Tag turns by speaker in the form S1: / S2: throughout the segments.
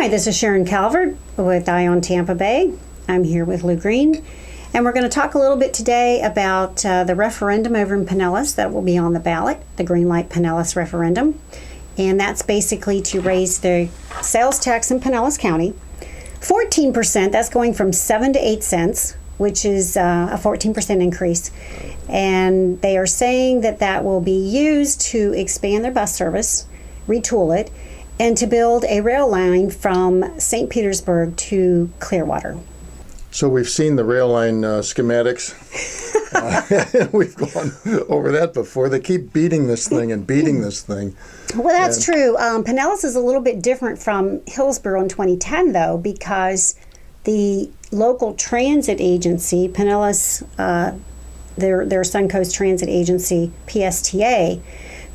S1: This is Sharon Calvert with Eye on Tampa Bay. I'm here with Lew Green, and we're going to talk a little bit today about the referendum over in Pinellas that will be on the ballot, the Green Light Pinellas referendum. And that's basically to raise the sales tax in Pinellas County 14%. That's going from 7 to 8 cents, which is a 14% increase. And they are saying that that will be used to expand their bus service, retool it, and to build a rail line from St. Petersburg to Clearwater.
S2: So we've seen the rail line schematics. We've gone over that before. They keep beating this thing and beating this thing.
S1: Well, that's true. Pinellas is a little bit different from Hillsborough in 2010, though, because the local transit agency, Pinellas, their Suncoast Transit Agency, PSTA,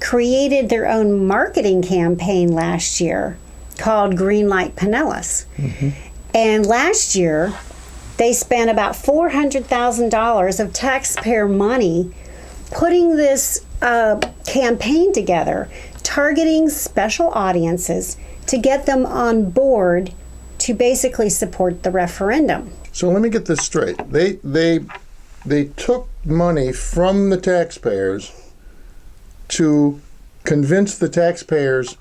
S1: created their own marketing campaign last year called Green Light Pinellas. Mm-hmm. And last year, they spent about $400,000 of taxpayer money putting this campaign together, targeting special audiences to get them on board to basically support the referendum.
S2: So let me get this straight. They took money from the taxpayers to convince the taxpayers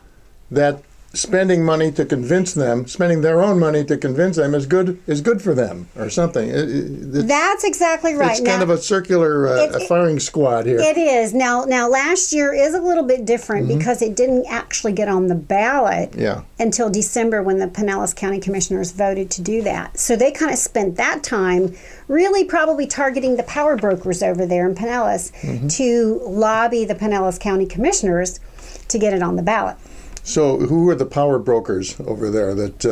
S2: that spending money to convince them, spending their own money to convince them is good for them or something.
S1: That's exactly right.
S2: It's kind of a circular firing squad here.
S1: It is. Now last year is a little bit different because it didn't actually get on the ballot until December when the Pinellas County Commissioners voted to do that. So they kind of spent that time really probably targeting the power brokers over there in Pinellas to lobby the Pinellas County Commissioners to get it on the ballot.
S2: So who are the power brokers over there that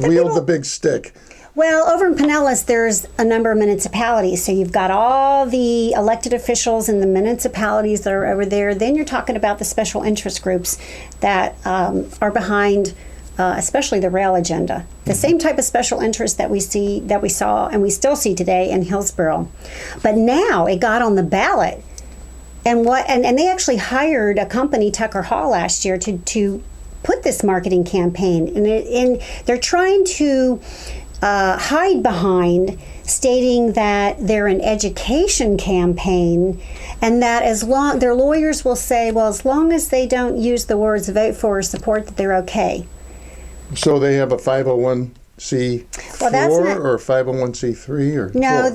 S2: wield the big stick?
S1: Well, over in Pinellas, there's a number of municipalities. So you've got all the elected officials in the municipalities that are over there. Then you're talking about the special interest groups that are behind especially the rail agenda. The same type of special interest that we saw, and we still see today in Hillsborough. But now it got on the ballot. And they actually hired a company, Tucker Hall, last year to put this marketing campaign. And they're trying to hide behind stating that they're an education campaign, and that their lawyers will say, well, as long as they don't use the words vote for or support, that they're okay.
S2: So they have a 501c4 or a 501c3 or
S1: no?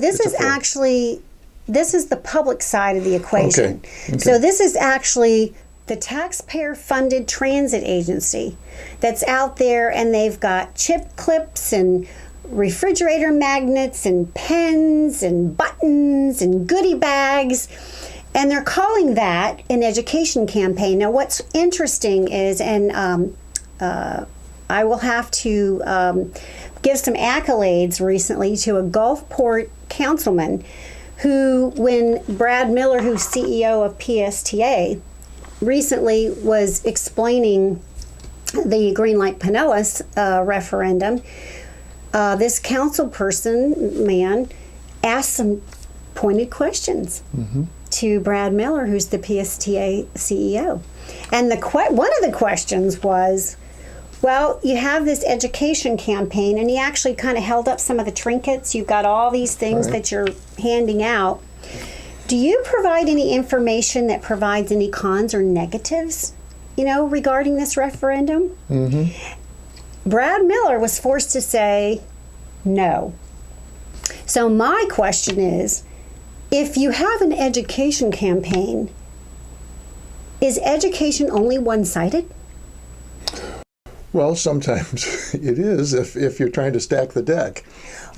S1: This is the public side of the equation.
S2: Okay.
S1: So this is actually the taxpayer-funded transit agency that's out there, and they've got chip clips and refrigerator magnets and pens and buttons and goodie bags, and they're calling that an education campaign. Now, what's interesting is, and I will have to give some accolades recently to a Gulfport councilman who, when Brad Miller, who's CEO of PSTA, recently was explaining the Green Light Pinellas referendum, this council man asked some pointed questions to Brad Miller, who's the PSTA CEO. And one of the questions was, well, you have this education campaign, and he actually kind of held up some of the trinkets. You've got all these things that you're handing out. Do you provide any information that provides any cons or negatives, regarding this referendum? Brad Miller was forced to say no. So my question is, if you have an education campaign, is education only one-sided?
S2: Well, sometimes it is if you're trying to stack the deck.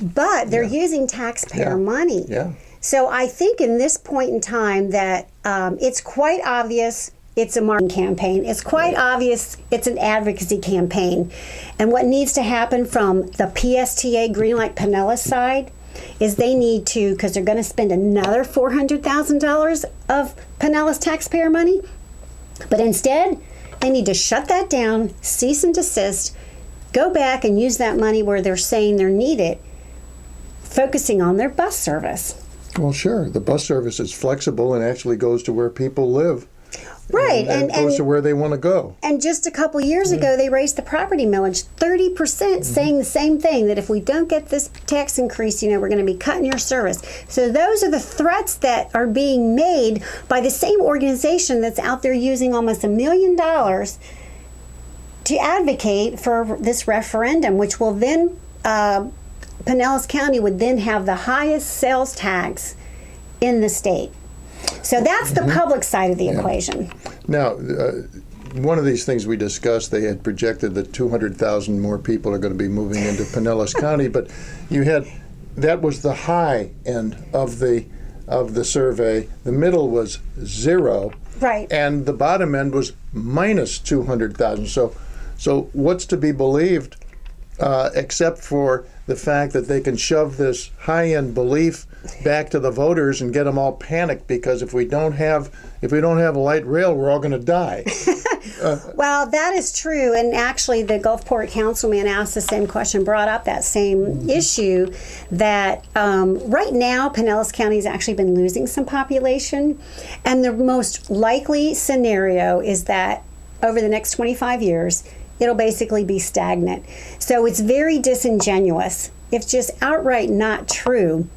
S1: But they're using taxpayer money.
S2: Yeah.
S1: So I think in this point in time that it's quite obvious it's a marketing campaign. It's quite obvious it's an advocacy campaign. And what needs to happen from the PSTA Green Light Pinellas side is they need to, because they're going to spend another $400,000 of Pinellas taxpayer money, but instead they need to shut that down, cease and desist, go back and use that money where they're saying they need it, focusing on their bus service.
S2: Well, sure. The bus service is flexible and actually goes to where people live.
S1: Right,
S2: and goes to where they want to go.
S1: And just a couple years ago, they raised the property millage 30%, saying the same thing, that if we don't get this tax increase, we're going to be cutting your service. So those are the threats that are being made by the same organization that's out there using almost $1 million to advocate for this referendum, which will then, Pinellas County would then have the highest sales tax in the state. So that's the public side of the equation.
S2: Now, one of these things we discussed, they had projected that 200,000 more people are going to be moving into Pinellas County, but that was the high end of the survey. The middle was 0,
S1: right,
S2: and the bottom end was minus 200,000. So what's to be believed, except for the fact that they can shove this high-end belief back to the voters and get them all panicked, because if we don't have a light rail, we're all going to die.
S1: Well, that is true. And actually, the Gulfport councilman asked the same question, brought up that same issue, that right now, Pinellas County has actually been losing some population. And the most likely scenario is that over the next 25 years, it'll basically be stagnant. So it's very disingenuous. It's just outright not true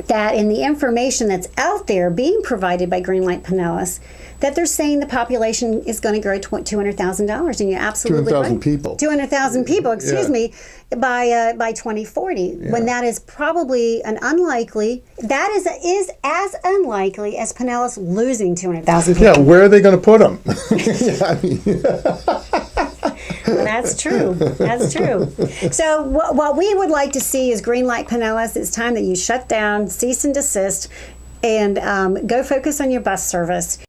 S1: that in the information that's out there being provided by Green Light Pinellas, that they're saying the population is going to grow $200,000, and you're absolutely
S2: 200,000
S1: right.
S2: people.
S1: 200,000 people, excuse me, by 2040, when that is probably that is as unlikely as Pinellas losing 200,000 people.
S2: Yeah, where are they going to put them?
S1: That's true. That's true. So what we would like to see is Green Light Pinellas. It's time that you shut down, cease and desist, and go focus on your bus service.